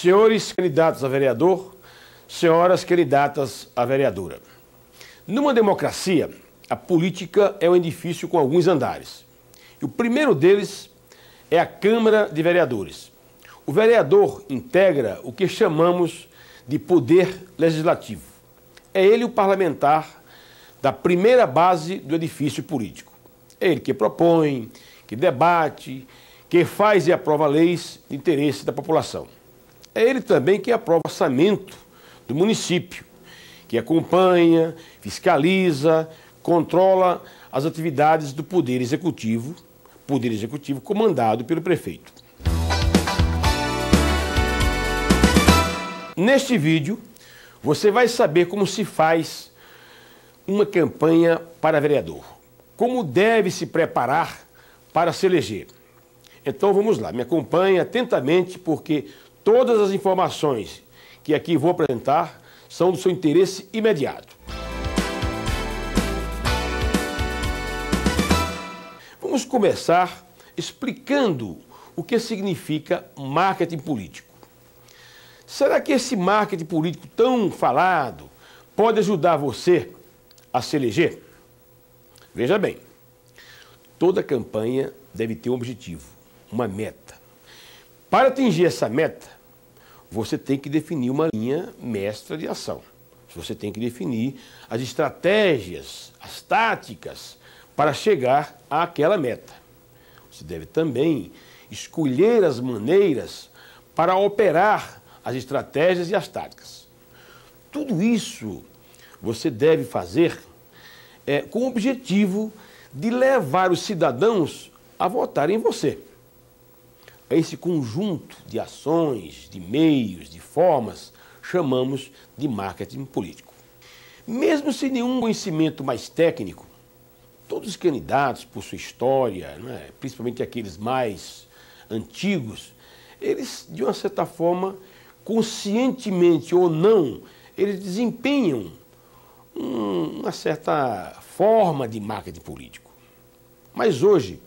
Senhores candidatos a vereador, senhoras candidatas a vereadora. Numa democracia, a política é um edifício com alguns andares. E o primeiro deles é a Câmara de Vereadores. O vereador integra o que chamamos de poder legislativo. É ele o parlamentar da primeira base do edifício político. É ele que propõe, que debate, que faz e aprova leis de interesse da população. É ele também que aprova o orçamento do município, que acompanha, fiscaliza, controla as atividades do Poder Executivo comandado pelo prefeito. Neste vídeo, você vai saber como se faz uma campanha para vereador, como deve se preparar para se eleger. Então vamos lá, me acompanhe atentamente porque todas as informações que aqui vou apresentar são do seu interesse imediato. Vamos começar explicando o que significa marketing político. Será que esse marketing político tão falado pode ajudar você a se eleger? Veja bem, toda campanha deve ter um objetivo, uma meta. Para atingir essa meta, você tem que definir uma linha mestra de ação. Você tem que definir as estratégias, as táticas para chegar àquela meta. Você deve também escolher as maneiras para operar as estratégias e as táticas. Tudo isso você deve fazer com o objetivo de levar os cidadãos a votarem em você. Esse conjunto de ações, de meios, de formas, chamamos de marketing político. Mesmo sem nenhum conhecimento mais técnico, todos os candidatos, por sua história, principalmente aqueles mais antigos, eles, de uma certa forma, conscientemente ou não, eles desempenham uma certa forma de marketing político. Mas hoje,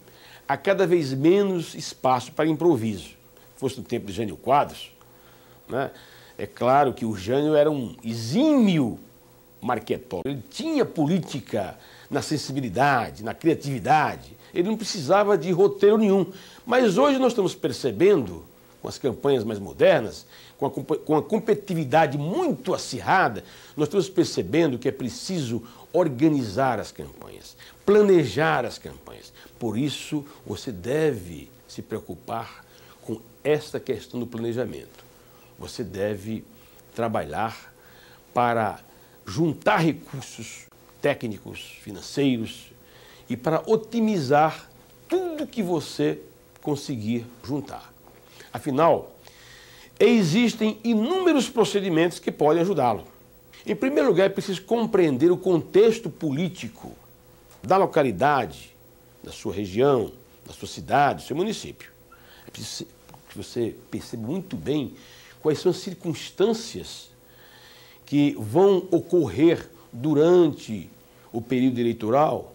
há cada vez menos espaço para improviso. Se fosse no tempo de Jânio Quadros, é claro que o Jânio era um exímio marquetólogo. Ele tinha política na sensibilidade, na criatividade. Ele não precisava de roteiro nenhum. Mas hoje nós estamos percebendo, com as campanhas mais modernas, com a competitividade muito acirrada, nós estamos percebendo que é preciso organizar as campanhas, planejar as campanhas. Por isso, você deve se preocupar com esta questão do planejamento. Você deve trabalhar para juntar recursos técnicos, financeiros e para otimizar tudo que você conseguir juntar. Afinal, existem inúmeros procedimentos que podem ajudá-lo. Em primeiro lugar, é preciso compreender o contexto político da localidade, da sua região, da sua cidade, do seu município. É preciso que você perceba muito bem quais são as circunstâncias que vão ocorrer durante o período eleitoral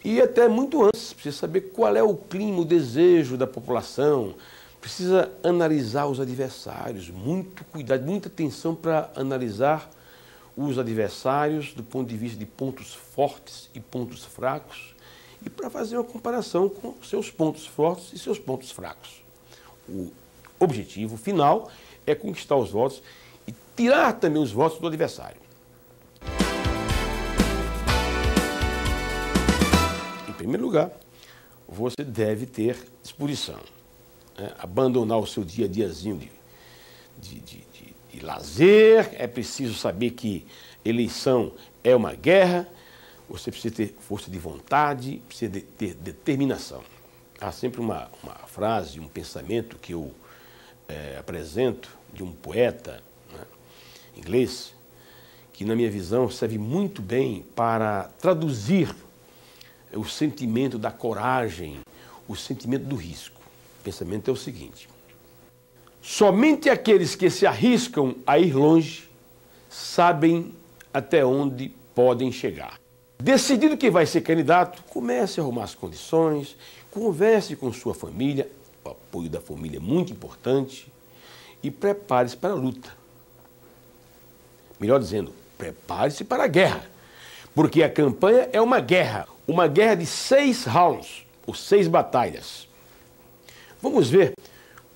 e até muito antes. Precisa saber qual é o clima, o desejo da população. Precisa analisar os adversários, muito cuidado, muita atenção para analisar os adversários do ponto de vista de pontos fortes e pontos fracos e para fazer uma comparação com seus pontos fortes e seus pontos fracos. O objetivo final é conquistar os votos e tirar também os votos do adversário. Em primeiro lugar, você deve ter disposição. Abandonar o seu dia a diazinho de lazer. É preciso saber que eleição é uma guerra. Você precisa ter força de vontade, precisa ter determinação. Há sempre uma frase, um pensamento que eu apresento de um poeta inglês, que na minha visão serve muito bem para traduzir o sentimento da coragem, o sentimento do risco. O pensamento é o seguinte: somente aqueles que se arriscam a ir longe sabem até onde podem chegar. Decidido que vai ser candidato, comece a arrumar as condições, converse com sua família, o apoio da família é muito importante, e prepare-se para a luta. Melhor dizendo, prepare-se para a guerra, porque a campanha é uma guerra de 6 rounds, ou 6 batalhas. Vamos ver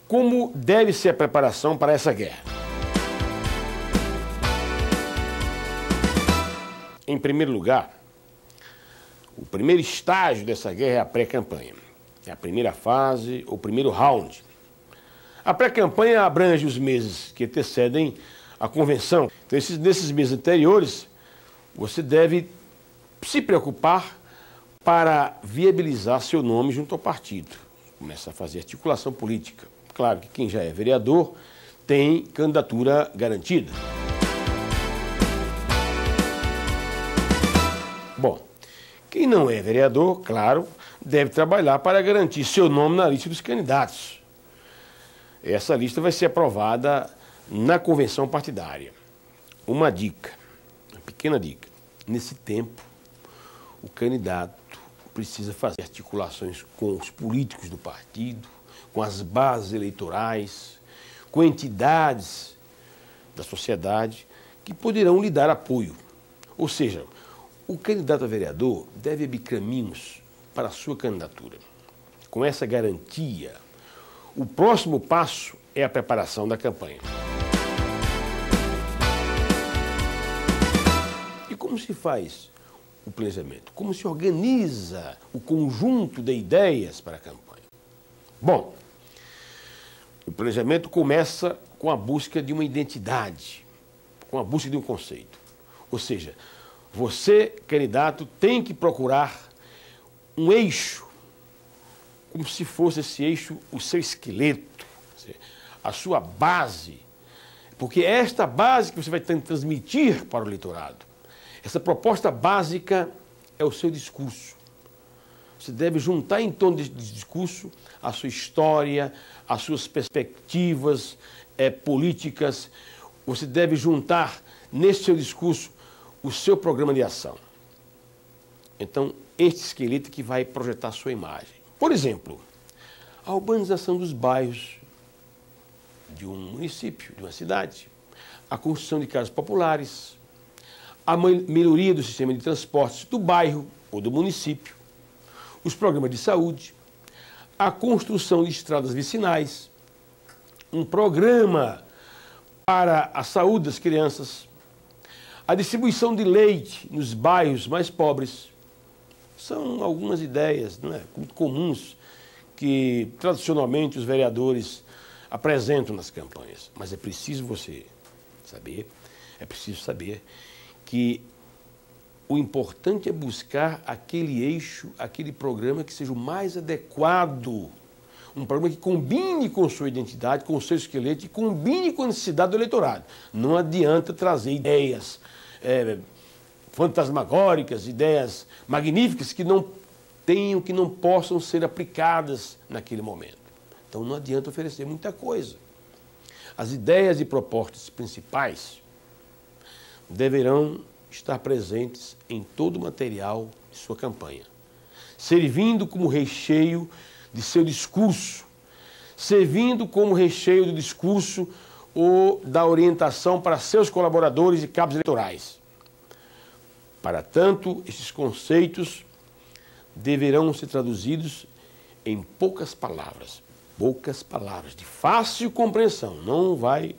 como deve ser a preparação para essa guerra. Em primeiro lugar, o primeiro estágio dessa guerra é a pré-campanha. É a primeira fase, o primeiro round. A pré-campanha abrange os meses que antecedem a convenção. Então, nesses meses anteriores, você deve se preocupar para viabilizar seu nome junto ao partido. Começa a fazer articulação política. Claro que quem já é vereador tem candidatura garantida. Bom, quem não é vereador, claro, deve trabalhar para garantir seu nome na lista dos candidatos. Essa lista vai ser aprovada na convenção partidária. Uma dica, uma pequena dica. Nesse tempo, o candidato precisa fazer articulações com os políticos do partido, com as bases eleitorais, com entidades da sociedade que poderão lhe dar apoio. Ou seja, o candidato a vereador deve abrir caminhos para a sua candidatura. Com essa garantia, o próximo passo é a preparação da campanha. E como se faz o planejamento? Como se organiza o conjunto de ideias para a campanha? Bom, o planejamento começa com a busca de uma identidade, com a busca de um conceito. Ou seja, você, candidato, tem que procurar um eixo, como se fosse esse eixo o seu esqueleto, a sua base, porque é esta base que você vai transmitir para o eleitorado. Essa proposta básica é o seu discurso. Você deve juntar em torno desse discurso a sua história, as suas perspectivas políticas. Você deve juntar nesse seu discurso o seu programa de ação. Então, este esqueleto que vai projetar a sua imagem. Por exemplo, a urbanização dos bairros de um município, de uma cidade, a construção de casas populares, a melhoria do sistema de transportes do bairro ou do município, os programas de saúde, a construção de estradas vicinais, um programa para a saúde das crianças, a distribuição de leite nos bairros mais pobres. São algumas ideias, não é, muito comuns que tradicionalmente os vereadores apresentam nas campanhas. Mas é preciso você saber, que o importante é buscar aquele eixo, aquele programa que seja o mais adequado. Um programa que combine com sua identidade, com o seu esqueleto e combine com a necessidade do eleitorado. Não adianta trazer ideias fantasmagóricas, ideias magníficas que não possam ser aplicadas naquele momento. Então não adianta oferecer muita coisa. As ideias e propostas principais deverão estar presentes em todo o material de sua campanha, servindo como recheio de seu discurso, servindo como recheio do discurso ou da orientação para seus colaboradores e cabos eleitorais. Para tanto, esses conceitos deverão ser traduzidos em poucas palavras, de fácil compreensão, não vai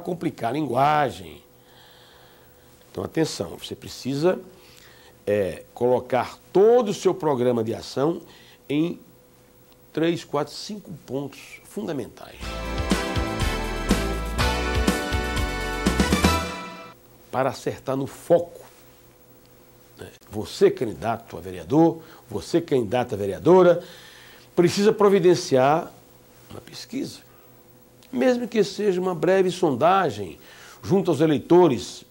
complicar a linguagem. Então, atenção, você precisa colocar todo o seu programa de ação em 3, 4, 5 pontos fundamentais. Para acertar no foco. Você, candidato a vereador, você, candidata a vereadora, precisa providenciar uma pesquisa. Mesmo que seja uma breve sondagem junto aos eleitores,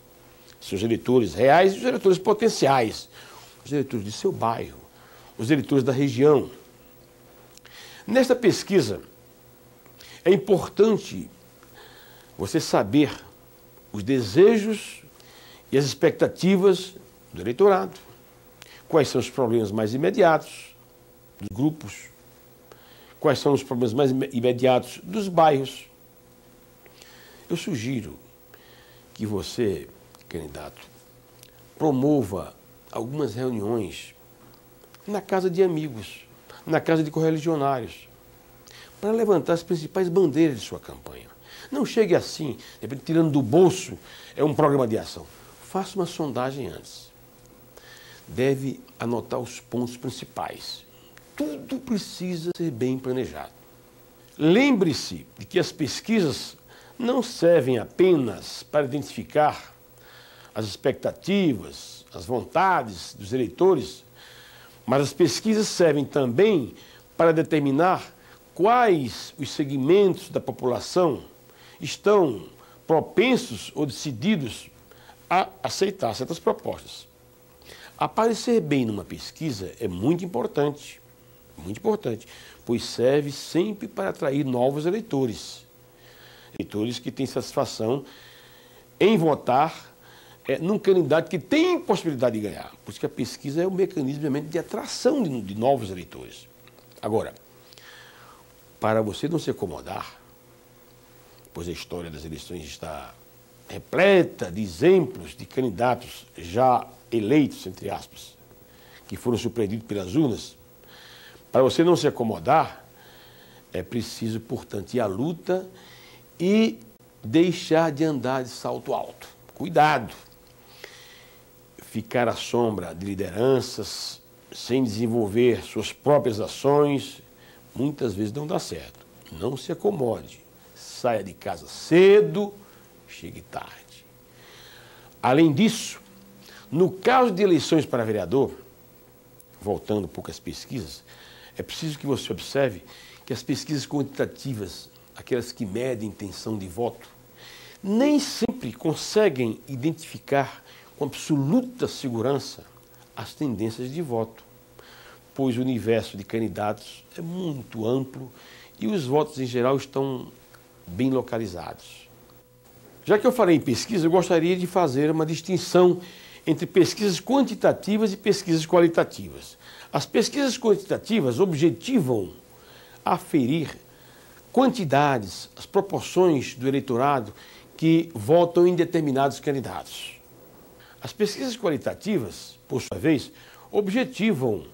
seus eleitores reais e os eleitores potenciais, os eleitores de seu bairro, os eleitores da região. Nesta pesquisa, é importante você saber os desejos e as expectativas do eleitorado. Quais são os problemas mais imediatos dos grupos? Quais são os problemas mais imediatos dos bairros? Eu sugiro que você, candidato, promova algumas reuniões na casa de amigos, na casa de correligionários, para levantar as principais bandeiras de sua campanha. Não chegue assim, de repente, tirando do bolso, é um programa de ação. Faça uma sondagem antes. Deve anotar os pontos principais. Tudo precisa ser bem planejado. Lembre-se de que as pesquisas não servem apenas para identificar as expectativas, as vontades dos eleitores, mas as pesquisas servem também para determinar quais os segmentos da população estão propensos ou decididos a aceitar certas propostas. Aparecer bem numa pesquisa é muito importante, pois serve sempre para atrair novos eleitores. Eleitores que têm satisfação em votar num candidato que tem possibilidade de ganhar. Por isso que a pesquisa é um mecanismo realmente de atração de novos eleitores. Agora, para você não se acomodar, pois a história das eleições está repleta de exemplos de candidatos já eleitos, entre aspas, que foram surpreendidos pelas urnas, para você não se acomodar, é preciso, portanto, ir à luta e deixar de andar de salto alto. Cuidado! Ficar à sombra de lideranças, sem desenvolver suas próprias ações, muitas vezes não dá certo. Não se acomode. Saia de casa cedo, chegue tarde. Além disso, no caso de eleições para vereador, voltando um pouco às pesquisas, é preciso que você observe que as pesquisas quantitativas, aquelas que medem intenção de voto, nem sempre conseguem identificar com absoluta segurança as tendências de voto, pois o universo de candidatos é muito amplo e os votos em geral estão bem localizados. Já que eu falei em pesquisa, eu gostaria de fazer uma distinção entre pesquisas quantitativas e pesquisas qualitativas. As pesquisas quantitativas objetivam aferir quantidades, as proporções do eleitorado que votam em determinados candidatos. As pesquisas qualitativas, por sua vez, objetivam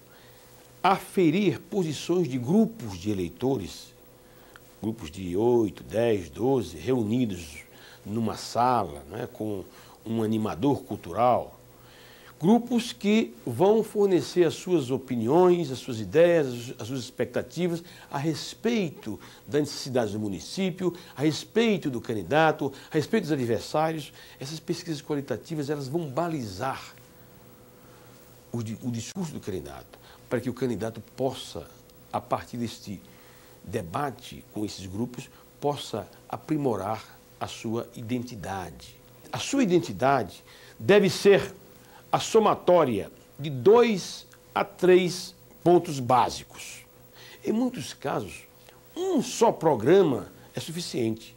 aferir posições de grupos de eleitores, grupos de 8, 10, 12, reunidos numa sala, né, com um animador cultural, grupos que vão fornecer as suas opiniões, as suas ideias, as suas expectativas a respeito das necessidades do município, a respeito do candidato, a respeito dos adversários. Essas pesquisas qualitativas, elas vão balizar o discurso do candidato, para que o candidato possa, a partir deste debate com esses grupos, possa aprimorar a sua identidade. A sua identidade deve ser a somatória de 2 a 3 pontos básicos. Em muitos casos, um só programa é suficiente.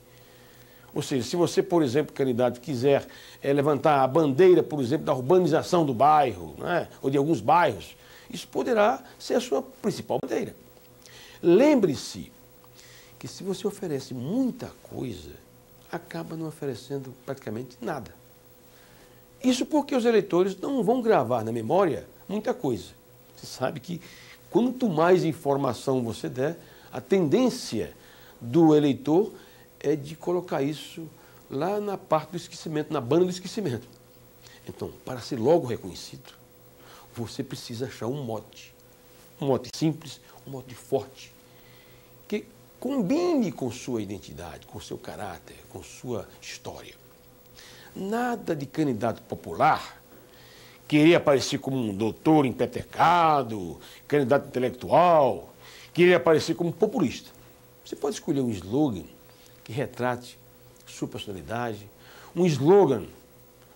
Ou seja, se você, por exemplo, candidato, quiser levantar a bandeira, por exemplo, da urbanização do bairro, né, ou de alguns bairros, isso poderá ser a sua principal bandeira. Lembre-se que se você oferece muita coisa, acaba não oferecendo praticamente nada. Isso porque os eleitores não vão gravar na memória muita coisa. Você sabe que quanto mais informação você der, a tendência do eleitor é de colocar isso lá na parte do esquecimento, na banda do esquecimento. Então, para ser logo reconhecido, você precisa achar um mote simples, um mote forte, que combine com sua identidade, com seu caráter, com sua história. Nada de candidato popular querer aparecer como um doutor empetecado, candidato intelectual, querer aparecer como populista. Você pode escolher um slogan que retrate sua personalidade, um slogan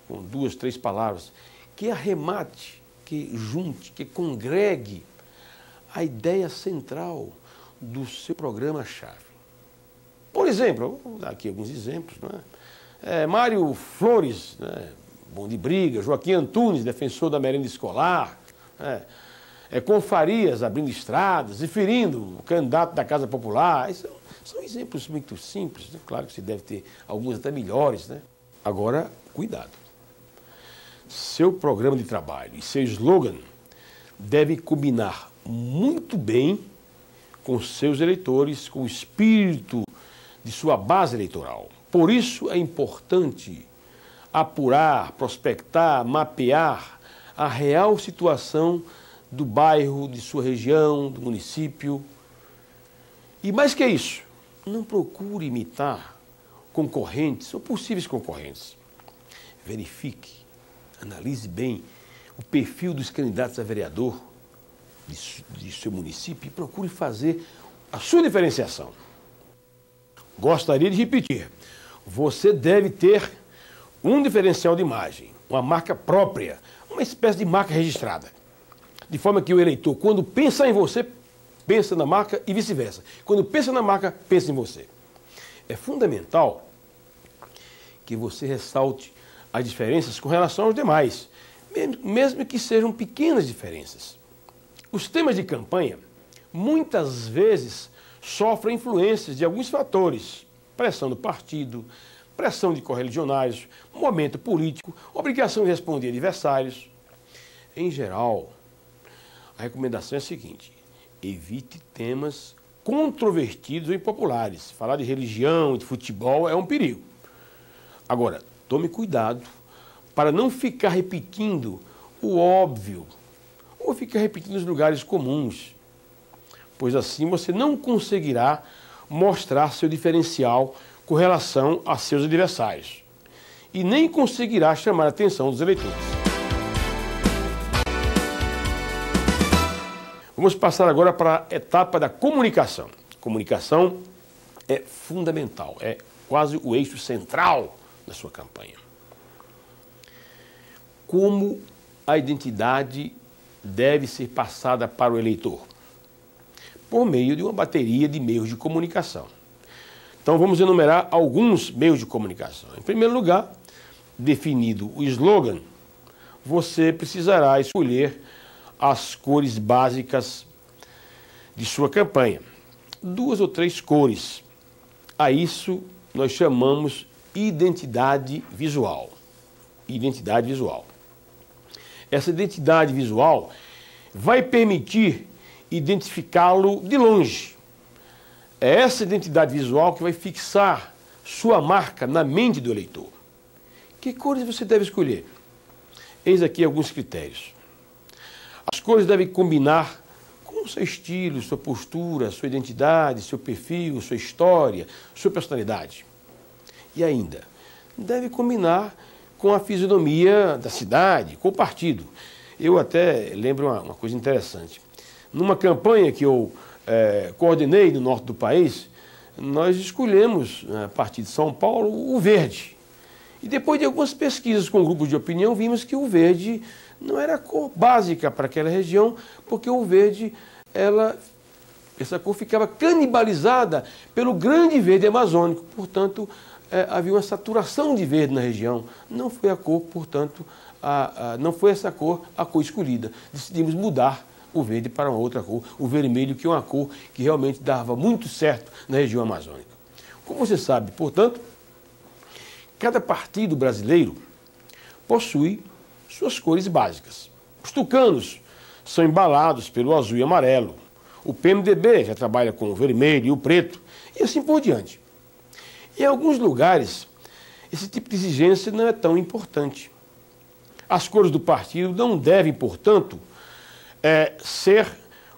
com 2, 3 palavras, que arremate, que junte, que congregue a ideia central do seu programa-chave. Por exemplo, vou dar aqui alguns exemplos, não é? Mário Flores, né, bom de briga, Joaquim Antunes, defensor da merenda escolar, com Farias abrindo estradas e ferindo o candidato da Casa Popular. São exemplos muito simples, né? Claro que se deve ter alguns até melhores, né? Agora, cuidado. Seu programa de trabalho e seu slogan devem combinar muito bem com seus eleitores, com o espírito de sua base eleitoral. Por isso é importante apurar, prospectar, mapear a real situação do bairro, de sua região, do município. E mais que isso, não procure imitar concorrentes ou possíveis concorrentes. Verifique, analise bem o perfil dos candidatos a vereador de seu município e procure fazer a sua diferenciação. Gostaria de repetir, você deve ter um diferencial de imagem, uma marca própria, uma espécie de marca registrada. De forma que o eleitor, quando pensa em você, pensa na marca e vice-versa. Quando pensa na marca, pensa em você. É fundamental que você ressalte as diferenças com relação aos demais, mesmo que sejam pequenas diferenças. Os temas de campanha, muitas vezes, sofrem influências de alguns fatores: pressão do partido, pressão de correligionários, momento político, obrigação de responder a adversários. Em geral, a recomendação é a seguinte: evite temas controvertidos ou impopulares. Falar de religião, de futebol é um perigo. Agora, tome cuidado para não ficar repetindo o óbvio ou ficar repetindo os lugares comuns, pois assim você não conseguirá mostrar seu diferencial com relação a seus adversários e nem conseguirá chamar a atenção dos eleitores. Vamos passar agora para a etapa da comunicação. Comunicação é fundamental, é quase o eixo central da sua campanha. Como a identidade deve ser passada para o eleitor? Por meio de uma bateria de meios de comunicação. Então vamos enumerar alguns meios de comunicação. Em primeiro lugar, definido o slogan, você precisará escolher as cores básicas de sua campanha. 2 ou 3 cores. A isso nós chamamos identidade visual. Identidade visual. Essa identidade visual vai permitir identificá-lo de longe. É essa identidade visual que vai fixar sua marca na mente do eleitor. Que cores você deve escolher? Eis aqui alguns critérios. As cores devem combinar com o seu estilo, sua postura, sua identidade, seu perfil, sua história, sua personalidade. E ainda, deve combinar com a fisionomia da cidade, com o partido. Eu até lembro uma coisa interessante. Numa campanha que eu coordenei no norte do país, nós escolhemos, a partir de São Paulo, o verde. E depois de algumas pesquisas com grupos de opinião, vimos que o verde não era a cor básica para aquela região, porque o verde, essa cor ficava canibalizada pelo grande verde amazônico. Portanto, havia uma saturação de verde na região. Não foi a cor, portanto, não foi essa cor a cor escolhida. Decidimos mudar o verde para uma outra cor, o vermelho, que é uma cor que realmente dava muito certo na região amazônica. Como você sabe, portanto, cada partido brasileiro possui suas cores básicas. Os tucanos são embalados pelo azul e amarelo. O PMDB já trabalha com o vermelho e o preto, e assim por diante. Em alguns lugares, esse tipo de exigência não é tão importante. As cores do partido não devem, portanto, ser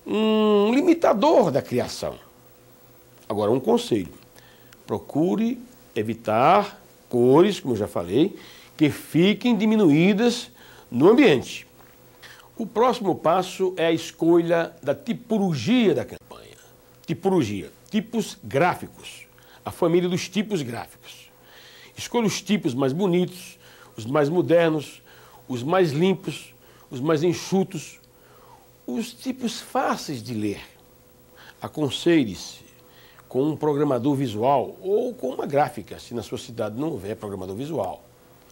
um limitador da criação. Agora, um conselho: procure evitar cores, como eu já falei, que fiquem diminuídas no ambiente. O próximo passo é a escolha da tipologia da campanha. Tipologia, tipos gráficos, a família dos tipos gráficos. Escolha os tipos mais bonitos, os mais modernos, os mais limpos, os mais enxutos, os tipos fáceis de ler. Aconselhe-se com um programador visual ou com uma gráfica, se na sua cidade não houver programador visual.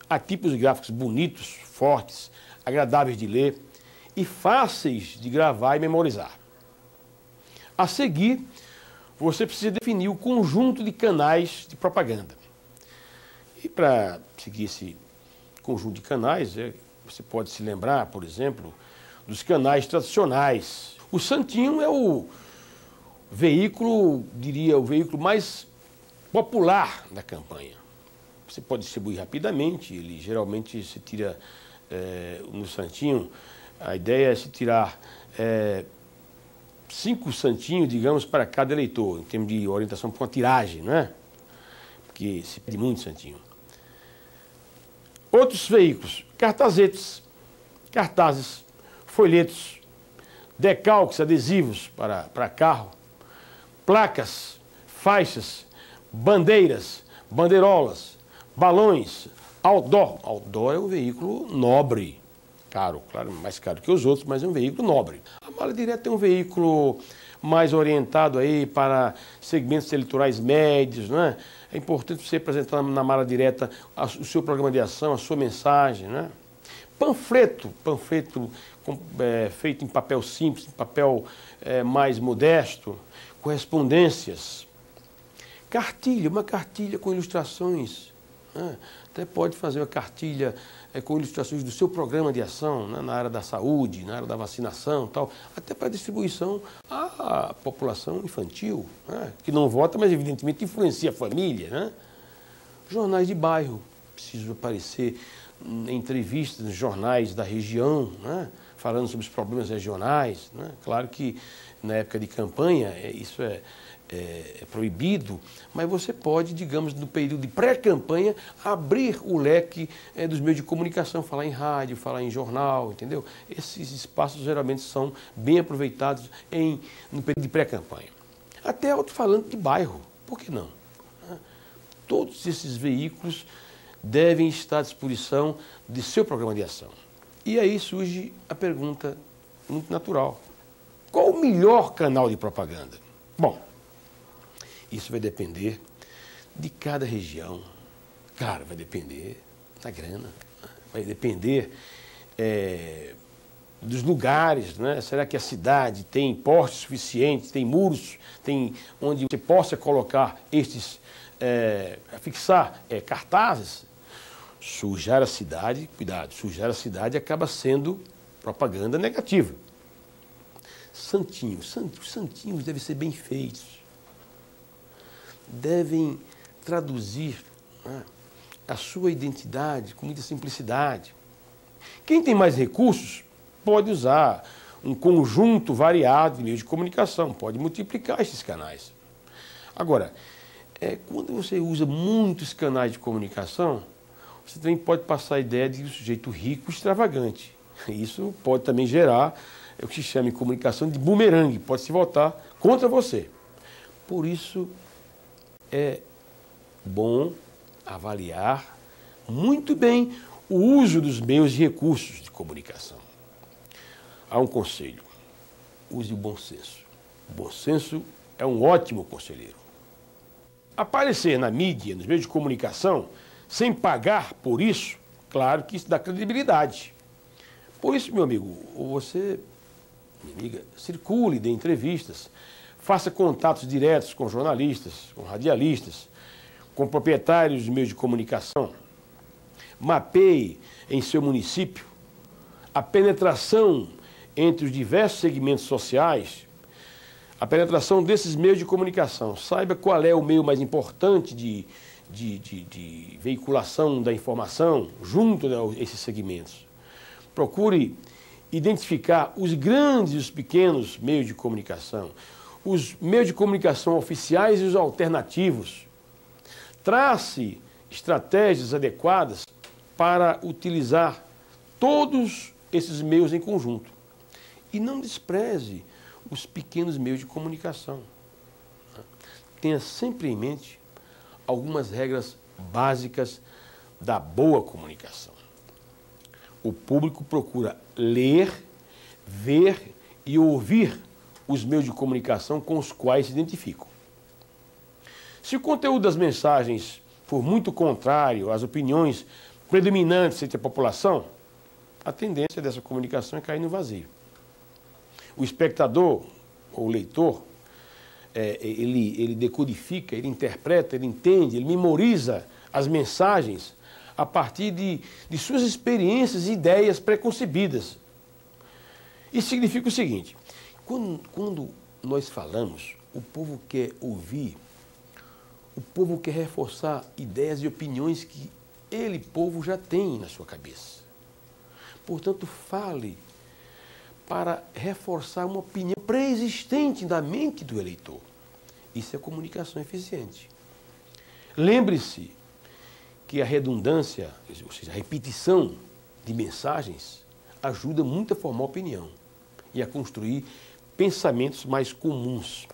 Há tipos gráficos bonitos, fortes, agradáveis de ler e fáceis de gravar e memorizar. A seguir, você precisa definir o conjunto de canais de propaganda. E para seguir esse conjunto de canais, você pode se lembrar, por exemplo, dos canais tradicionais. O Santinho é o veículo, diria, o veículo mais popular da campanha. Você pode distribuir rapidamente, ele geralmente se tira, no Santinho, a ideia é se tirar 5 santinhos, digamos, para cada eleitor, em termos de orientação para uma tiragem, não é? Porque se pede muito santinho. Outros veículos, cartazetes, cartazes, folhetos, decalques, adesivos para carro, placas, faixas, bandeiras, bandeirolas, balões, outdoor. Outdoor é um veículo nobre, caro, claro, mais caro que os outros, mas é um veículo nobre. A mala direta é um veículo mais orientado aí para segmentos eleitorais médios, não é? É importante você apresentar na mala direta o seu programa de ação, a sua mensagem, né? Panfleto feito em papel simples, em papel mais modesto, correspondências. Cartilha, uma cartilha com ilustrações, né? Até pode fazer uma cartilha com ilustrações do seu programa de ação, né? Na área da saúde, na área da vacinação, tal, até para distribuição à população infantil, né? Que não vota, mas evidentemente influencia a família, né? Jornais de bairro, preciso aparecer em entrevistas nos jornais da região, né? Falando sobre os problemas regionais, né? Claro que na época de campanha isso é proibido, mas você pode, digamos, no período de pré-campanha, abrir o leque dos meios de comunicação, falar em rádio, falar em jornal, entendeu? Esses espaços geralmente são bem aproveitados no período de pré-campanha. Até alto-falante de bairro, por que não? Todos esses veículos devem estar à disposição de seu programa de ação. E aí surge a pergunta muito natural: qual o melhor canal de propaganda? Bom, isso vai depender de cada região. Claro, vai depender da grana, vai depender dos lugares, né? Será que a cidade tem porte suficiente, tem muros, tem onde você possa colocar fixar cartazes? Sujar a cidade, cuidado, sujar a cidade acaba sendo propaganda negativa. Santinhos devem ser bem feitos. Devem traduzir, né, a sua identidade com muita simplicidade. Quem tem mais recursos pode usar um conjunto variado de meios de comunicação, pode multiplicar esses canais. Agora, quando você usa muitos canais de comunicação, você também pode passar a ideia de um sujeito rico e extravagante. Isso pode também gerar o que se chama em comunicação de bumerangue, pode se voltar contra você. Por isso, é bom avaliar muito bem o uso dos meios e recursos de comunicação. Há um conselho: use o bom senso. O bom senso é um ótimo conselheiro. Aparecer na mídia, nos meios de comunicação, sem pagar por isso, claro que isso dá credibilidade. Por isso, meu amigo, você, minha amiga, circule, dê entrevistas, faça contatos diretos com jornalistas, com radialistas, com proprietários de meios de comunicação. Mapeie em seu município a penetração entre os diversos segmentos sociais, a penetração desses meios de comunicação. Saiba qual é o meio mais importante de veiculação da informação junto a esses segmentos. Procure identificar os grandes e os pequenos meios de comunicação, os meios de comunicação oficiais e os alternativos. Trace estratégias adequadas para utilizar todos esses meios em conjunto. E não despreze os pequenos meios de comunicação. Tenha sempre em mente algumas regras básicas da boa comunicação. O público procura ler, ver e ouvir os meios de comunicação com os quais se identificam. Se o conteúdo das mensagens for muito contrário às opiniões predominantes entre a população, a tendência dessa comunicação é cair no vazio. O espectador, ou o leitor, ele decodifica, ele interpreta, ele entende, ele memoriza as mensagens a partir de suas experiências e ideias preconcebidas. Isso significa o seguinte: quando nós falamos, o povo quer ouvir, o povo quer reforçar ideias e opiniões que ele, povo, já tem na sua cabeça. Portanto, fale para reforçar uma opinião pré-existente na mente do eleitor. Isso é comunicação eficiente. Lembre-se que a redundância, ou seja, a repetição de mensagens, ajuda muito a formar opinião e a construir pensamentos mais comuns.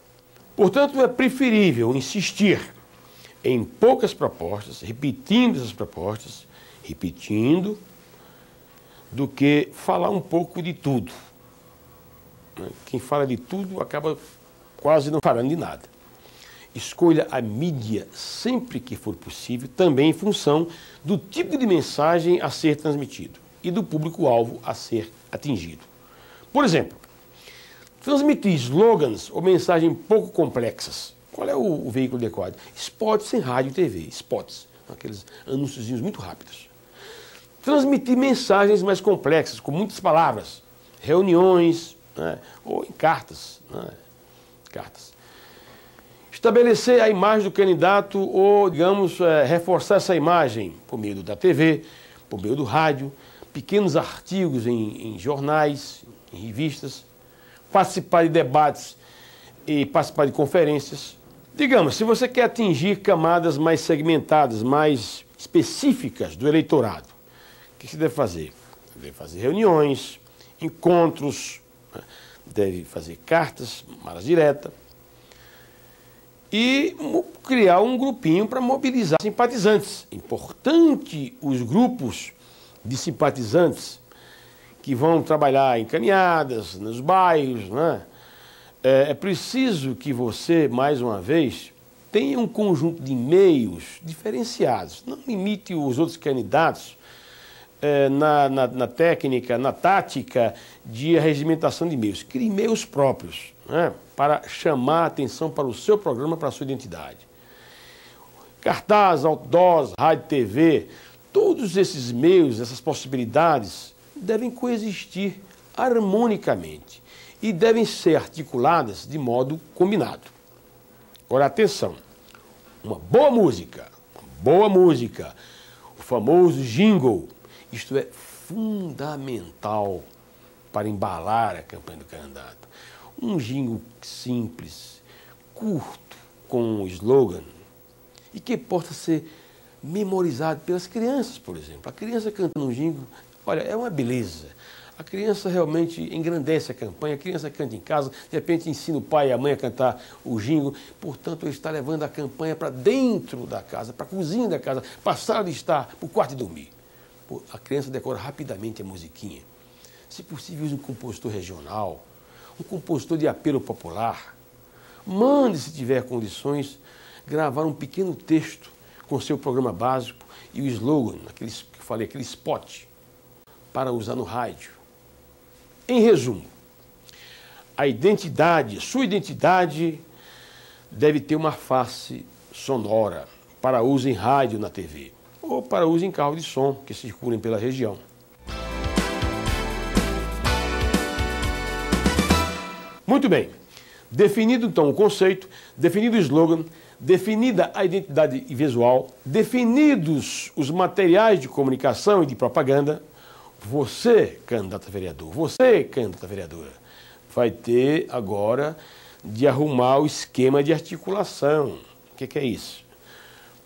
Portanto, é preferível insistir em poucas propostas, repetindo essas propostas, do que falar um pouco de tudo. Quem fala de tudo acaba quase não falando de nada. Escolha a mídia sempre que for possível, também em função do tipo de mensagem a ser transmitido e do público-alvo a ser atingido. Por exemplo, transmitir slogans ou mensagens pouco complexas. Qual é o veículo adequado? Spots em rádio e TV, spots, aqueles anúnciozinhos muito rápidos. Transmitir mensagens mais complexas, com muitas palavras, reuniões, né, ou em cartas. Cartas. Estabelecer a imagem do candidato ou, digamos, reforçar essa imagem por meio da TV, por meio do rádio, pequenos artigos em jornais, em revistas, participar de debates e participar de conferências. Digamos, se você quer atingir camadas mais segmentadas, mais específicas do eleitorado, o que você deve fazer? Deve fazer reuniões, encontros, deve fazer cartas, malas diretas e criar um grupinho para mobilizar simpatizantes. Importante os grupos de simpatizantes que vão trabalhar em caminhadas, nos bairros, né? É preciso que você, mais uma vez, tenha um conjunto de meios diferenciados. Não limite os outros candidatos na técnica, na tática de arregimentação de meios. Crie meios próprios, né, para chamar a atenção para o seu programa, para a sua identidade. Cartaz, outdoors, rádio, TV, todos esses meios, essas possibilidades devem coexistir harmonicamente e devem ser articuladas de modo combinado. Agora, atenção, uma boa música, o famoso jingle, isto é fundamental para embalar a campanha do candidato. Um jingle simples, curto, com um slogan, e que possa ser memorizado pelas crianças, por exemplo. A criança cantando um jingle, olha, é uma beleza. A criança realmente engrandece a campanha, a criança canta em casa, de repente ensina o pai e a mãe a cantar o jingle, portanto ele está levando a campanha para dentro da casa, para a cozinha da casa, para a sala de estar, para o quarto de dormir. A criança decora rapidamente a musiquinha. Se possível, use um compositor regional, um compositor de apelo popular. Mande, se tiver condições, gravar um pequeno texto com seu programa básico e o slogan, aquele que eu falei, aquele spot, para usar no rádio. Em resumo, sua identidade deve ter uma face sonora para uso em rádio na TV ou para uso em carro de som que circulem pela região. Muito bem. Definido então o conceito, definido o slogan, definida a identidade visual, definidos os materiais de comunicação e de propaganda, você, candidato a vereador, você, candidata a vereadora, vai ter agora de arrumar o esquema de articulação. O que é isso?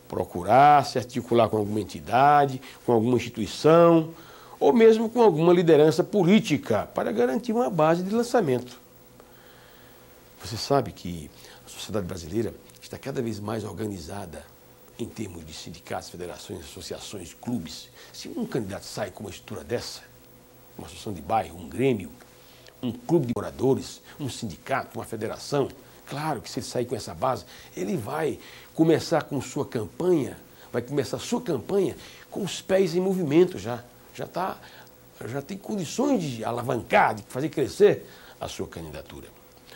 Procurar se articular com alguma entidade, com alguma instituição, ou mesmo com alguma liderança política, para garantir uma base de lançamento. Você sabe que a sociedade brasileira está cada vez mais organizada em termos de sindicatos, federações, associações, clubes. Se um candidato sai com uma estrutura dessa, uma associação de bairro, um grêmio, um clube de moradores, um sindicato, uma federação, claro que se ele sair com essa base, ele vai começar com sua campanha, vai começar a sua campanha com os pés em movimento já. Já está já tem condições de alavancar, de fazer crescer a sua candidatura.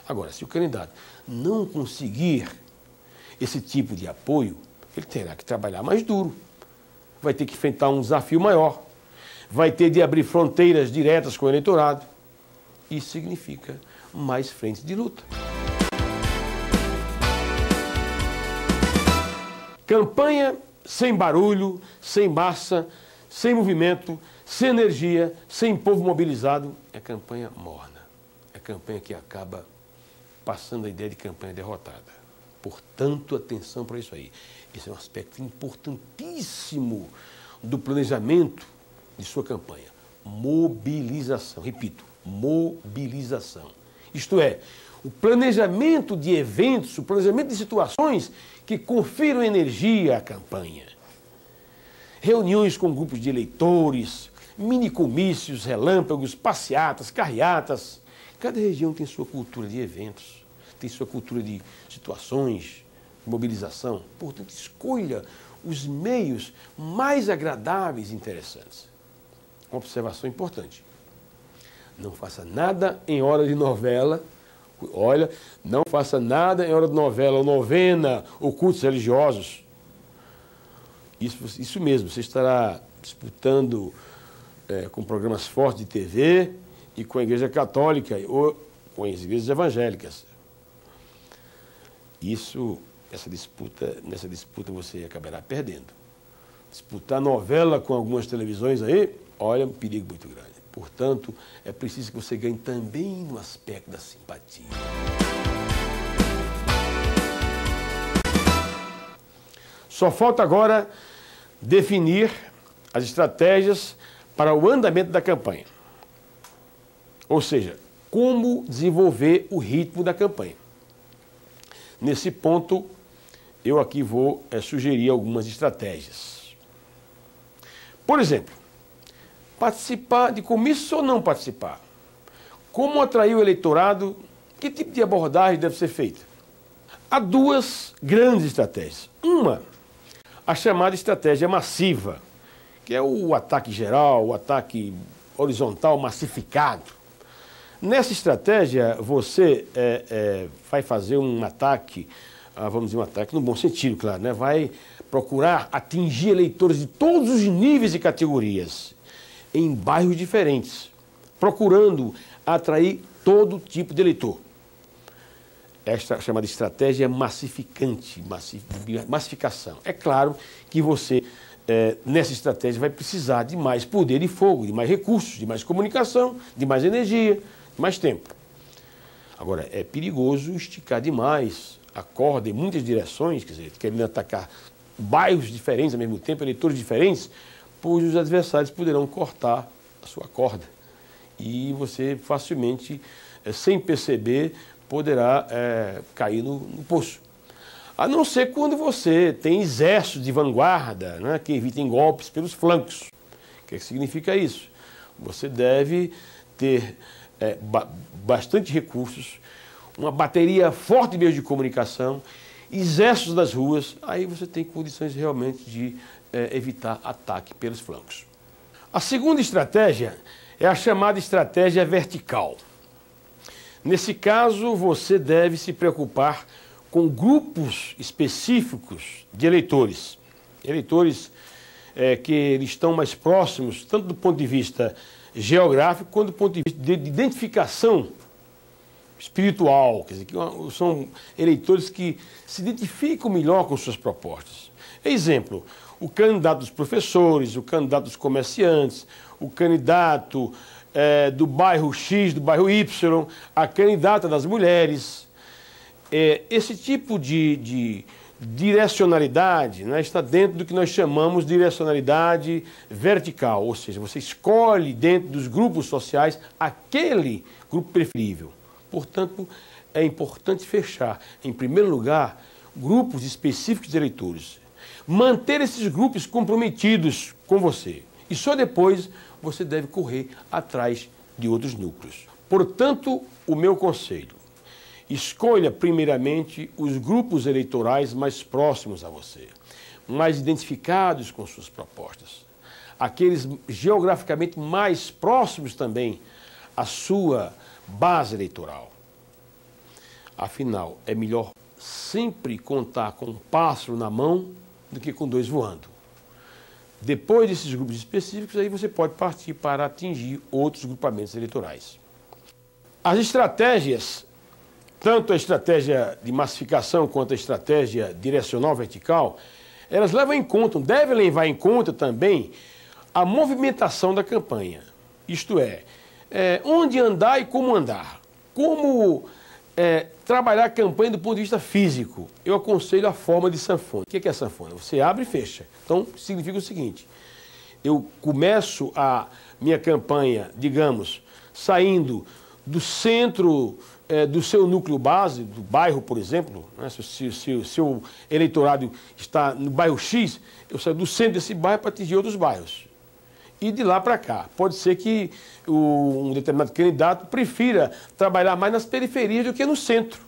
Agora, se o candidato não conseguir esse tipo de apoio, ele terá que trabalhar mais duro, vai ter que enfrentar um desafio maior, vai ter de abrir fronteiras diretas com o eleitorado. Isso significa mais frentes de luta. Campanha sem barulho, sem massa, sem movimento, sem energia, sem povo mobilizado, é campanha morna. É campanha que acaba passando a ideia de campanha derrotada. Portanto, atenção para isso aí. Esse é um aspecto importantíssimo do planejamento de sua campanha. Mobilização. Repito, mobilização. Isto é, o planejamento de eventos, o planejamento de situações que confiram energia à campanha. Reuniões com grupos de eleitores, minicomícios, relâmpagos, passeatas, carreatas. Cada região tem sua cultura de eventos, tem sua cultura de situações, de mobilização. Portanto, escolha os meios mais agradáveis e interessantes. Uma observação importante. Não faça nada em hora de novela. Olha, não faça nada em hora de novela ou novena ou cultos religiosos. Isso mesmo, você estará disputando com programas fortes de TV e com a Igreja Católica ou com as igrejas evangélicas. Nessa disputa você acabará perdendo. Disputar novela com algumas televisões aí, olha, um perigo muito grande. Portanto, é preciso que você ganhe também no aspecto da simpatia. Só falta agora definir as estratégias para o andamento da campanha. Ou seja, como desenvolver o ritmo da campanha. Nesse ponto, eu aqui vou sugerir algumas estratégias. Por exemplo, participar de comícios ou não participar? Como atrair o eleitorado? Que tipo de abordagem deve ser feita? Há duas grandes estratégias. Uma, a chamada estratégia massiva, que é o ataque geral, o ataque horizontal massificado. Nessa estratégia, você vai fazer um ataque, vamos dizer um ataque no bom sentido, claro, né? Vai procurar atingir eleitores de todos os níveis e categorias, em bairros diferentes, procurando atrair todo tipo de eleitor. Esta chamada estratégia massificante, massificação. É claro que você, nessa estratégia, vai precisar de mais poder de fogo, de mais recursos, de mais comunicação, de mais energia, de mais tempo. Agora, é perigoso esticar demais a corda em muitas direções, quer dizer, querendo atacar bairros diferentes ao mesmo tempo, eleitores diferentes, pois os adversários poderão cortar a sua corda. E você facilmente, sem perceber, poderá cair no poço. A não ser quando você tem exércitos de vanguarda, né, que evitem golpes pelos flancos. O que significa isso? Você deve ter bastante recursos, uma bateria forte de meios de comunicação, exércitos nas ruas, aí você tem condições realmente de evitar ataque pelos flancos. A segunda estratégia é a chamada estratégia vertical. Nesse caso, você deve se preocupar com grupos específicos de eleitores. Eleitores que estão mais próximos, tanto do ponto de vista geográfico, quanto do ponto de vista de identificação espiritual. Quer dizer, que são eleitores que se identificam melhor com suas propostas. Exemplo, o candidato dos professores, o candidato dos comerciantes, o candidato do bairro X, do bairro Y, a candidata das mulheres. Esse tipo de direcionalidade, né, está dentro do que nós chamamos de direcionalidade vertical, ou seja, você escolhe dentro dos grupos sociais aquele grupo preferível. Portanto, é importante fechar, em primeiro lugar, grupos específicos de eleitores. Manter esses grupos comprometidos com você. E só depois você deve correr atrás de outros núcleos. Portanto, o meu conselho: escolha primeiramente os grupos eleitorais mais próximos a você, mais identificados com suas propostas. aqueles geograficamente mais próximos também à sua base eleitoral. Afinal, é melhor sempre contar com um pássaro na mão do que com dois voando. Depois desses grupos específicos, aí você pode partir para atingir outros grupamentos eleitorais. As estratégias, tanto a estratégia de massificação quanto a estratégia direcional vertical, elas levam em conta, devem levar em conta também a movimentação da campanha. Isto é, onde andar e como andar. Como trabalhar a campanha do ponto de vista físico. Eu aconselho a forma de sanfona. O que é a sanfona? Você abre e fecha. Então, significa o seguinte: eu começo a minha campanha, digamos, saindo do centro do seu núcleo base, do bairro, por exemplo, né? Se o seu eleitorado está no bairro X, eu saio do centro desse bairro para atingir outros bairros. E de lá para cá. Pode ser que um determinado candidato prefira trabalhar mais nas periferias do que no centro.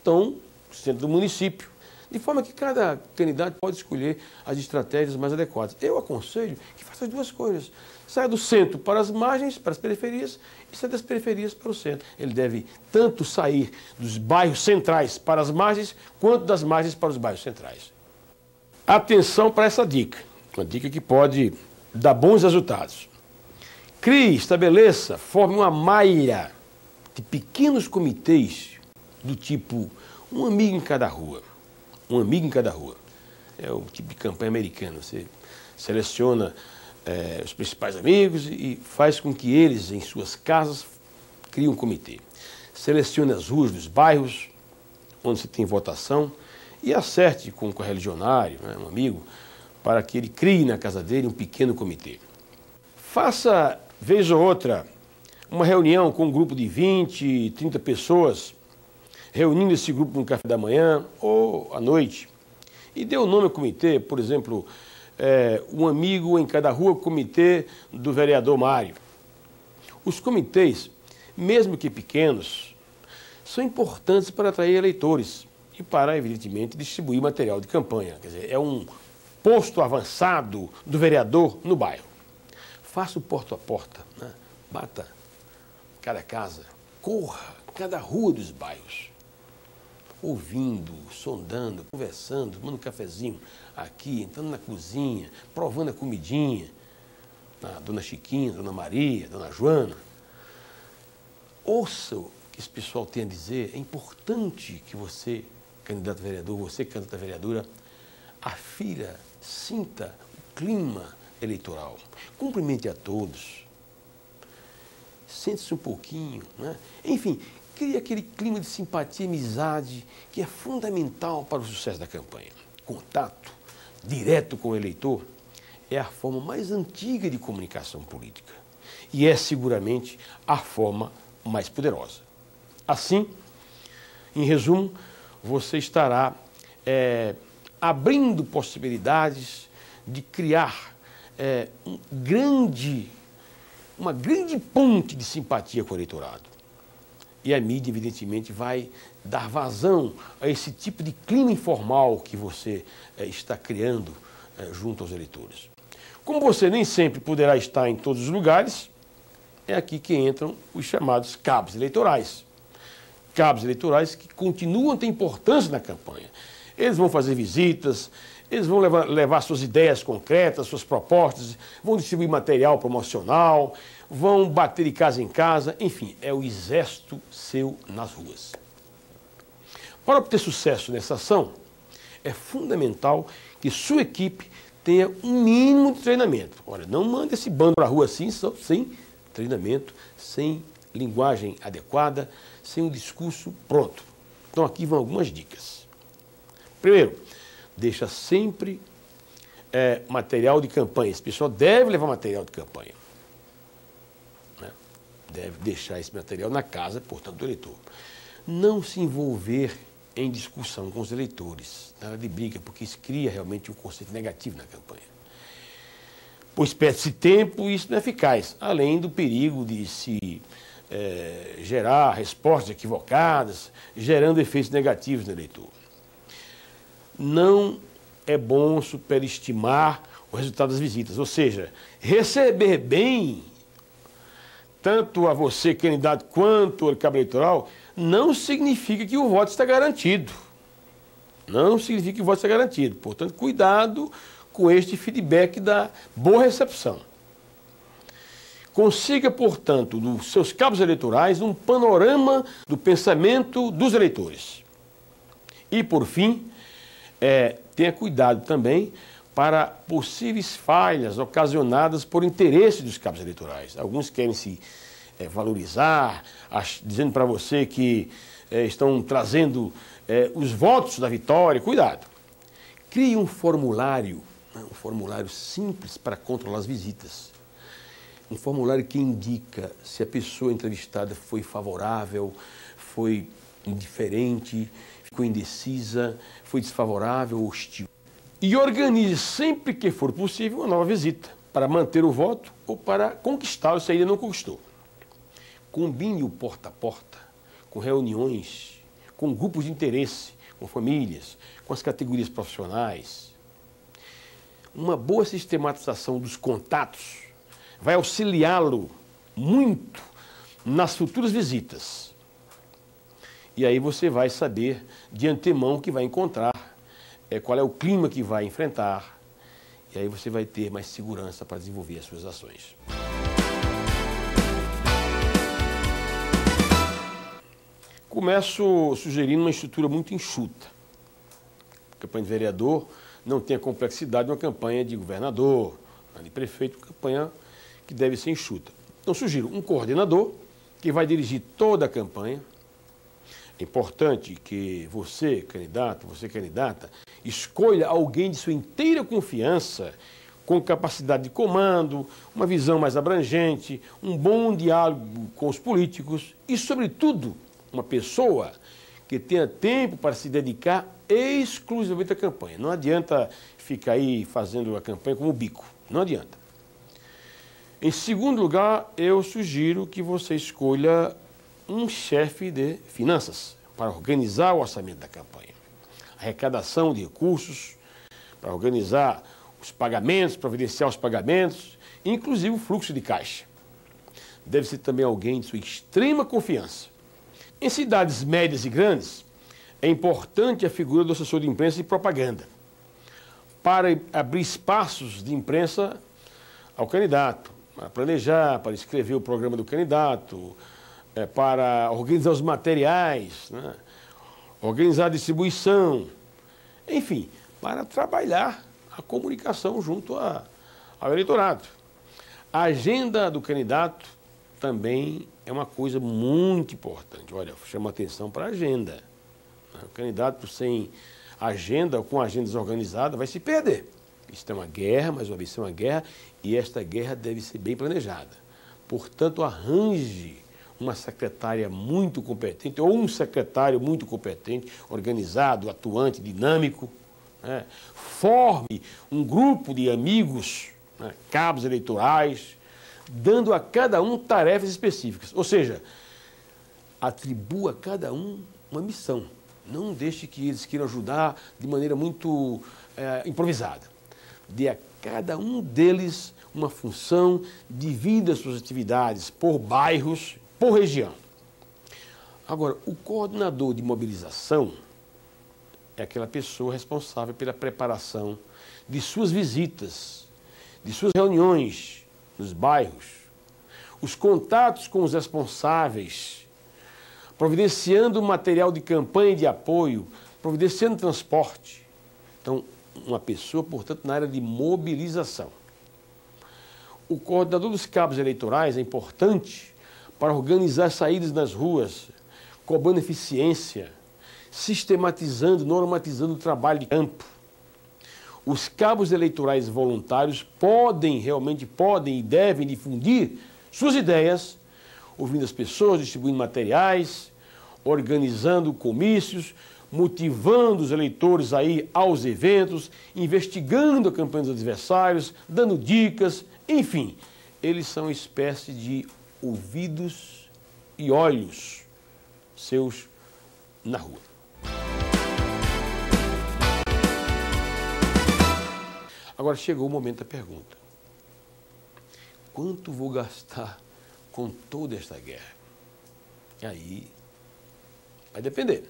Então, centro do município. De forma que cada candidato pode escolher as estratégias mais adequadas. Eu aconselho que faça as duas coisas. Saia do centro para as margens, para as periferias, e saia das periferias para o centro. Ele deve tanto sair dos bairros centrais para as margens, quanto das margens para os bairros centrais. Atenção para essa dica. Uma dica que pode dar bons resultados. Crie, estabeleça, forme uma malha de pequenos comitês do tipo um amigo em cada rua. Um amigo em cada rua. É o tipo de campanha americana. Você seleciona os principais amigos e faz com que eles, em suas casas, criem um comitê. Selecione as ruas dos bairros onde você tem votação e acerte com o correligionário, né, um amigo, para que ele crie na casa dele um pequeno comitê. Faça, vez ou outra, uma reunião com um grupo de 20, 30 pessoas, reunindo esse grupo no café da manhã ou à noite, e dê o nome ao comitê, por exemplo, um amigo em cada rua, comitê do vereador Mário. Os comitês, mesmo que pequenos, são importantes para atrair eleitores e para, evidentemente, distribuir material de campanha. Quer dizer, é um posto avançado do vereador no bairro. Faça o porta a porta, né? Bata cada casa, corra cada rua dos bairros, ouvindo, sondando, conversando, tomando um cafezinho aqui, entrando na cozinha, provando a comidinha, a Dona Chiquinha, Dona Maria, Dona Joana. Ouça o que esse pessoal tem a dizer. É importante que você, candidato a vereador, você, candidata a vereadora, afira, sinta o clima eleitoral. Cumprimente a todos. Sente-se um pouquinho, né? Enfim, crie aquele clima de simpatia e amizade que é fundamental para o sucesso da campanha. Contato direto com o eleitor é a forma mais antiga de comunicação política e é seguramente a forma mais poderosa. Assim, em resumo, você estará abrindo possibilidades de criar uma grande ponte de simpatia com o eleitorado. E a mídia, evidentemente, vai dar vazão a esse tipo de clima informal que você está criando junto aos eleitores. Como você nem sempre poderá estar em todos os lugares, é aqui que entram os chamados cabos eleitorais. Cabos eleitorais que continuam a ter importância na campanha. Eles vão fazer visitas, eles vão levar suas ideias concretas, suas propostas, vão distribuir material promocional, vão bater de casa em casa, enfim, é o exército seu nas ruas. Para obter sucesso nessa ação, é fundamental que sua equipe tenha um mínimo de treinamento. Olha, não manda esse bando para a rua assim, sem treinamento, sem linguagem adequada, sem um discurso pronto. Então aqui vão algumas dicas. Primeiro, deixa sempre material de campanha. Esse pessoal deve levar material de campanha. Né? Deve deixar esse material na casa, portanto, do eleitor. Não se envolver em discussão com os eleitores, nada de briga, porque isso cria realmente um conceito negativo na campanha. Pois perde-se tempo e isso não é eficaz, além do perigo de se gerar respostas equivocadas, gerando efeitos negativos no eleitor. Não é bom superestimar o resultado das visitas. Ou seja, receber bem, tanto a você, candidato, quanto ao cabo eleitoral, não significa que o voto está garantido. Não significa que o voto está garantido. Portanto, cuidado com este feedback da boa recepção. Consiga, portanto, dos seus cabos eleitorais, um panorama do pensamento dos eleitores. E, por fim, tenha cuidado também para possíveis falhas ocasionadas por interesse dos cabos eleitorais. Alguns querem se valorizar, dizendo para você que estão trazendo os votos da vitória. Cuidado. Crie um formulário simples para controlar as visitas. Um formulário que indica se a pessoa entrevistada foi favorável, foi indiferente, ficou indecisa, foi desfavorável ou hostil. E organize sempre que for possível uma nova visita, para manter o voto ou para conquistá-lo se ainda não conquistou. Combine o porta a porta com reuniões, com grupos de interesse, com famílias, com as categorias profissionais. Uma boa sistematização dos contatos vai auxiliá-lo muito nas futuras visitas. E aí você vai saber de antemão o que vai encontrar, qual é o clima que vai enfrentar. E aí você vai ter mais segurança para desenvolver as suas ações. Começo sugerindo uma estrutura muito enxuta. A campanha de vereador não tem a complexidade de uma campanha de governador, de prefeito, uma campanha que deve ser enxuta. Então, sugiro um coordenador que vai dirigir toda a campanha. É importante que você, candidato, você, candidata, escolha alguém de sua inteira confiança, com capacidade de comando, uma visão mais abrangente, um bom diálogo com os políticos e, sobretudo, uma pessoa que tenha tempo para se dedicar exclusivamente à campanha. Não adianta ficar aí fazendo a campanha como bico. Não adianta. Em segundo lugar, eu sugiro que você escolha um chefe de finanças para organizar o orçamento da campanha. Arrecadação de recursos, para organizar os pagamentos, providenciar os pagamentos, inclusive o fluxo de caixa. Deve ser também alguém de sua extrema confiança. Em cidades médias e grandes, é importante a figura do assessor de imprensa e propaganda, para abrir espaços de imprensa ao candidato, para planejar, para escrever o programa do candidato, para organizar os materiais, né? Organizar a distribuição, enfim, para trabalhar a comunicação junto ao eleitorado. A agenda do candidato também é uma coisa muito importante. Olha, chama atenção para a agenda. O candidato sem agenda, ou com agenda desorganizada, vai se perder. Isso é uma guerra, mais uma vez, isso é uma guerra, e esta guerra deve ser bem planejada. Portanto, arranje uma secretária muito competente, ou um secretário muito competente, organizado, atuante, dinâmico, né? Forme um grupo de amigos, né? Cabos eleitorais, dando a cada um tarefas específicas. Ou seja, atribua a cada um uma missão. Não deixe que eles queiram ajudar de maneira muito improvisada. Dê a cada um deles uma função, divida as suas atividades por bairros, por região. Agora, o coordenador de mobilização é aquela pessoa responsável pela preparação de suas visitas, de suas reuniões nos bairros, os contatos com os responsáveis, providenciando material de campanha e de apoio, providenciando transporte. Então, uma pessoa, portanto, na área de mobilização. O coordenador dos cabos eleitorais é importante para organizar saídas nas ruas, cobrando eficiência, sistematizando, normatizando o trabalho de campo. Os cabos eleitorais voluntários realmente podem e devem difundir suas ideias, ouvindo as pessoas, distribuindo materiais, organizando comícios, motivando os eleitores a ir aos eventos, investigando a campanha dos adversários, dando dicas, enfim. Eles são uma espécie de ouvidos e olhos seus na rua. Agora chegou o momento da pergunta. Quanto vou gastar com toda esta guerra? E aí vai depender.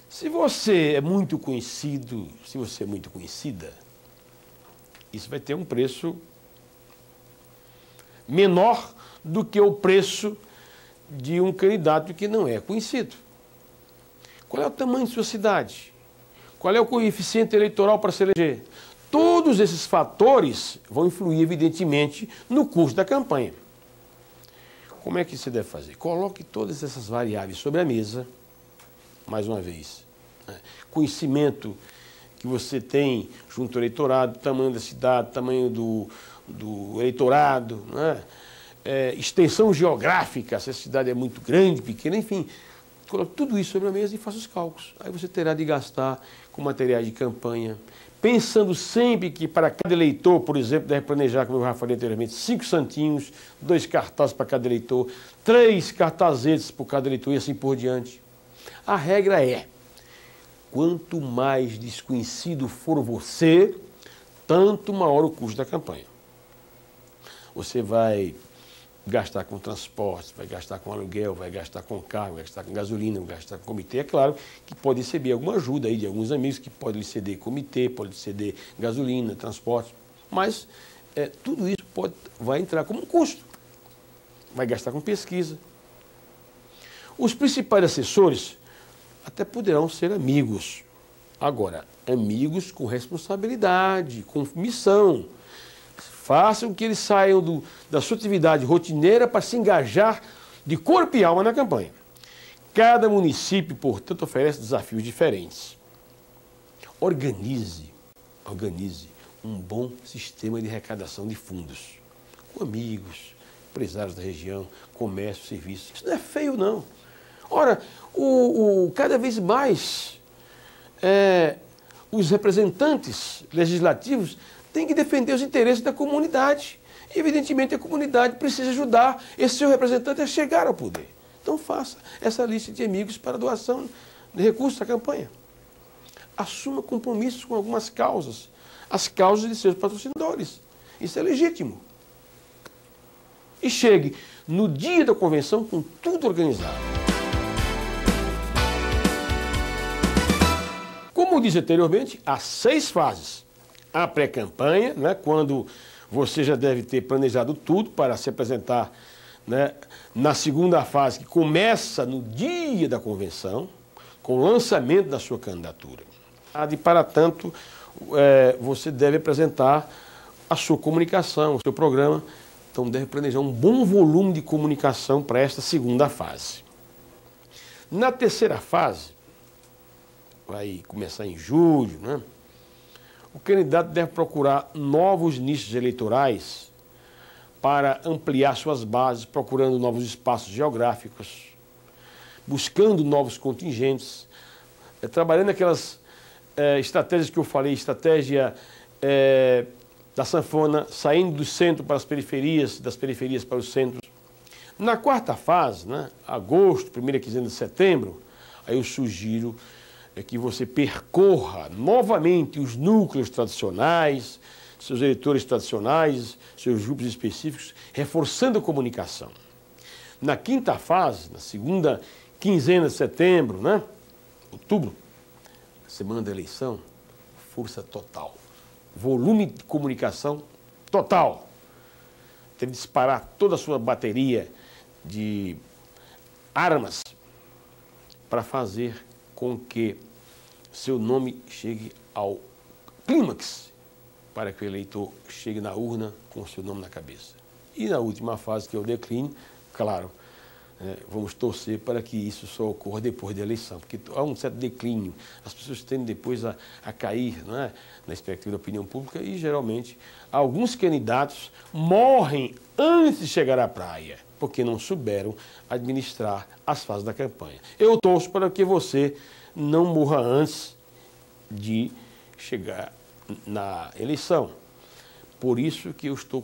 Se você é muito conhecido, se você é muito conhecida, isso vai ter um preço menor do que o preço de um candidato que não é conhecido. Qual é o tamanho de sua cidade? Qual é o coeficiente eleitoral para se eleger? Todos esses fatores vão influir, evidentemente, no custo da campanha. Como é que você deve fazer? Coloque todas essas variáveis sobre a mesa, mais uma vez. Conhecimento que você tem junto ao eleitorado, tamanho da cidade, tamanho do eleitorado, né? Extensão geográfica, se a cidade é muito grande, pequena, enfim. Coloque tudo isso sobre a mesa e faça os cálculos. Aí você terá de gastar com materiais de campanha, pensando sempre que para cada eleitor, por exemplo, deve planejar, como eu já falei anteriormente, 5 santinhos, 2 cartazes para cada eleitor, 3 cartazetes por cada eleitor e assim por diante. A regra é, quanto mais desconhecido for você, tanto maior o custo da campanha. Você vai gastar com transporte, vai gastar com aluguel, vai gastar com carro, vai gastar com gasolina, vai gastar com comitê. É claro que pode receber alguma ajuda aí de alguns amigos que podem lhe ceder comitê, pode lhe ceder gasolina, transporte, mas tudo isso vai entrar como um custo. Vai gastar com pesquisa. Os principais assessores até poderão ser amigos. Agora, amigos com responsabilidade, com missão. Façam que eles saiam da sua atividade rotineira para se engajar de corpo e alma na campanha. Cada município, portanto, oferece desafios diferentes. Organize um bom sistema de arrecadação de fundos. Com amigos, empresários da região, comércio, serviços. Isso não é feio, não. Ora, cada vez mais os representantes legislativos têm que defender os interesses da comunidade. E, evidentemente, a comunidade precisa ajudar esse seu representante a chegar ao poder. Então, faça essa lista de amigos para doação de recursos da campanha. Assuma compromissos com algumas causas, as causas de seus patrocinadores. Isso é legítimo. E chegue no dia da convenção com tudo organizado. Como disse anteriormente, há 6 fases. A pré-campanha, né, quando você já deve ter planejado tudo para se apresentar, né, na segunda fase, que começa no dia da convenção, com o lançamento da sua candidatura. E, para tanto, você deve apresentar a sua comunicação, o seu programa. Então, deve planejar um bom volume de comunicação para esta segunda fase. Na terceira fase, vai começar em julho, né? O candidato deve procurar novos nichos eleitorais para ampliar suas bases, procurando novos espaços geográficos, buscando novos contingentes, trabalhando aquelas estratégias que eu falei, estratégia da sanfona, saindo do centro para as periferias, das periferias para os centros. Na quarta fase, né, agosto, primeira quinzena de setembro, aí eu sugiro que você percorra novamente os núcleos tradicionais, seus eleitores tradicionais, seus grupos específicos, reforçando a comunicação. Na quinta fase, na segunda quinzena de setembro, né, outubro, semana da eleição, força total. Volume de comunicação total. Tem que disparar toda a sua bateria de armas para fazer com que seu nome chegue ao clímax, para que o eleitor chegue na urna com o seu nome na cabeça. E na última fase, que é o declínio, claro, vamos torcer para que isso só ocorra depois da eleição, porque há um certo declínio, as pessoas tendem depois a cair, não é, na expectativa da opinião pública, e geralmente alguns candidatos morrem antes de chegar à praia, porque não souberam administrar as fases da campanha. Eu torço para que você não morra antes de chegar na eleição. Por isso que eu estou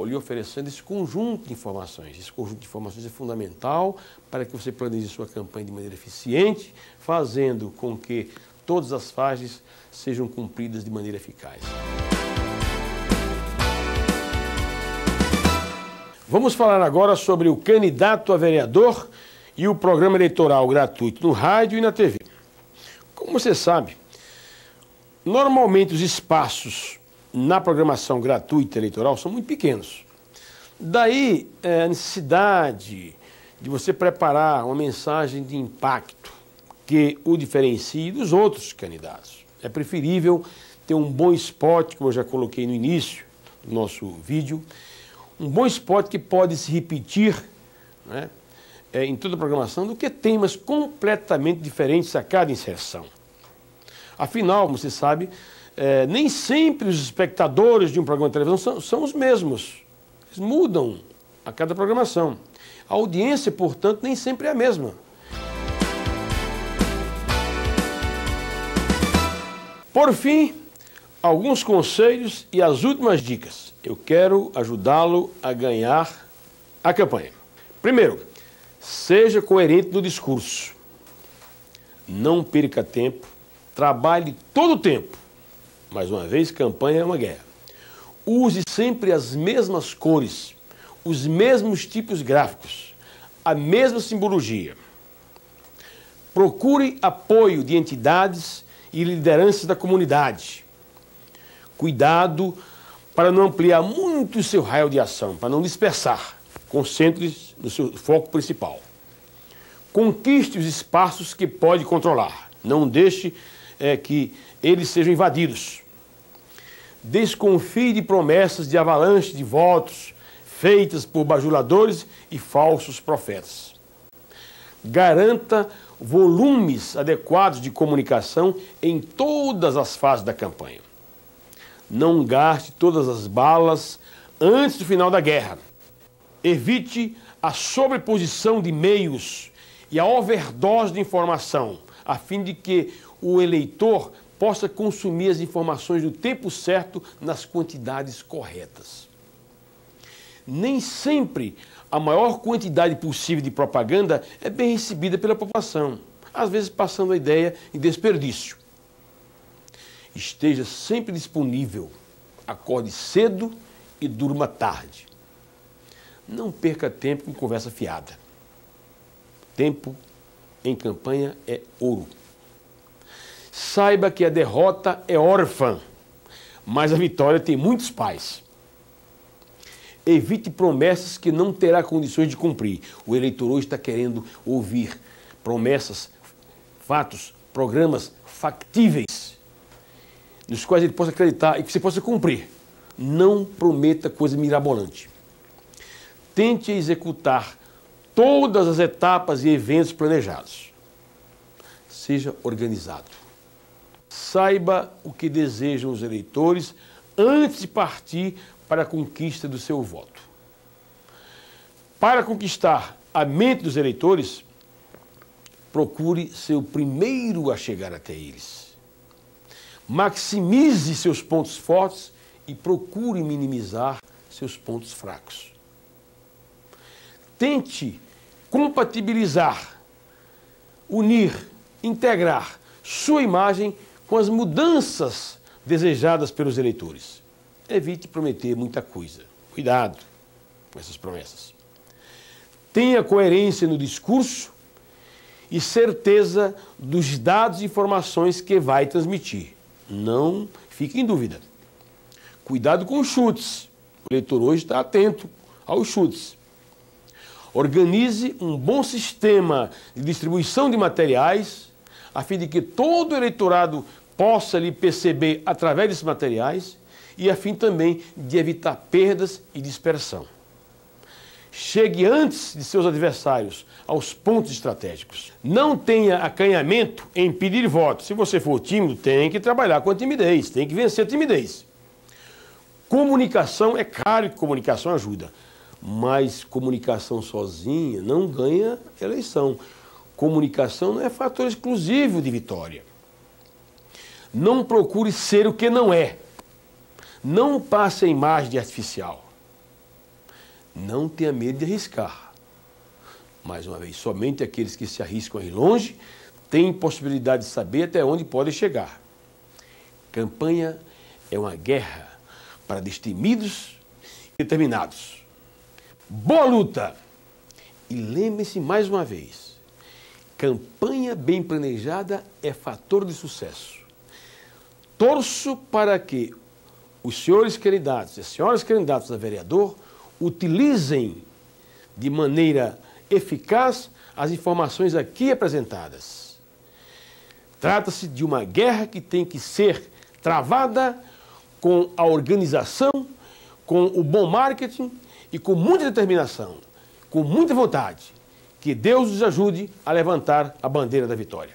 lhe oferecendo esse conjunto de informações. Esse conjunto de informações é fundamental para que você planeje sua campanha de maneira eficiente, fazendo com que todas as fases sejam cumpridas de maneira eficaz. Vamos falar agora sobre o candidato a vereador e o programa eleitoral gratuito no rádio e na TV. Como você sabe, normalmente os espaços na programação gratuita eleitoral são muito pequenos. Daí a necessidade de você preparar uma mensagem de impacto que o diferencie dos outros candidatos. É preferível ter um bom spot, como eu já coloquei no início do nosso vídeo, um bom spot que pode se repetir, né, em toda a programação, do que temas completamente diferentes a cada inserção. Afinal, como você sabe, nem sempre os espectadores de um programa de televisão são os mesmos. Eles mudam a cada programação. A audiência, portanto, nem sempre é a mesma. Por fim, alguns conselhos e as últimas dicas. Eu quero ajudá-lo a ganhar a campanha. Primeiro, seja coerente no discurso. Não perca tempo. Trabalhe todo o tempo. Mais uma vez, campanha é uma guerra. Use sempre as mesmas cores, os mesmos tipos gráficos, a mesma simbologia. Procure apoio de entidades e lideranças da comunidade. Cuidado para não ampliar muito o seu raio de ação, para não dispersar. Concentre-se no seu foco principal. Conquiste os espaços que pode controlar. Não deixe que eles sejam invadidos. Desconfie de promessas de avalanche de votos feitas por bajuladores e falsos profetas. Garanta volumes adequados de comunicação em todas as fases da campanha. Não gaste todas as balas antes do final da guerra. Evite a sobreposição de meios e a overdose de informação, a fim de que o eleitor possa consumir as informações no tempo certo, nas quantidades corretas. Nem sempre a maior quantidade possível de propaganda é bem recebida pela população, às vezes passando a ideia em desperdício. Esteja sempre disponível, acorde cedo e durma tarde. Não perca tempo com conversa fiada. Tempo em campanha é ouro. Saiba que a derrota é órfã, mas a vitória tem muitos pais. Evite promessas que não terá condições de cumprir. O eleitor hoje está querendo ouvir promessas, fatos, programas factíveis, nos quais ele possa acreditar e que você possa cumprir. Não prometa coisa mirabolante. Tente executar todas as etapas e eventos planejados. Seja organizado. Saiba o que desejam os eleitores antes de partir para a conquista do seu voto. Para conquistar a mente dos eleitores, procure ser o primeiro a chegar até eles. Maximize seus pontos fortes e procure minimizar seus pontos fracos. Tente compatibilizar, unir, integrar sua imagem com as mudanças desejadas pelos eleitores. Evite prometer muita coisa. Cuidado com essas promessas. Tenha coerência no discurso e certeza dos dados e informações que vai transmitir. Não fique em dúvida. Cuidado com os chutes. O eleitor hoje está atento aos chutes. Organize um bom sistema de distribuição de materiais, a fim de que todo o eleitorado possa lhe perceber através desses materiais e a fim também de evitar perdas e dispersão. Chegue antes de seus adversários aos pontos estratégicos. Não tenha acanhamento em pedir voto. Se você for tímido, tem que trabalhar com a timidez, tem que vencer a timidez. Comunicação é claro que comunicação ajuda, mas comunicação sozinha não ganha eleição. Comunicação não é fator exclusivo de vitória. Não procure ser o que não é. Não passe a imagem de artificial. Não tenha medo de arriscar. Mais uma vez, somente aqueles que se arriscam a ir longe têm possibilidade de saber até onde podem chegar. Campanha é uma guerra para destemidos e determinados. Boa luta! E lembre-se mais uma vez, campanha bem planejada é fator de sucesso. Torço para que os senhores candidatos e as senhoras candidatas a vereador utilizem de maneira eficaz as informações aqui apresentadas. Trata-se de uma guerra que tem que ser travada com a organização, com o bom marketing e com muita determinação, com muita vontade. Que Deus nos ajude a levantar a bandeira da vitória.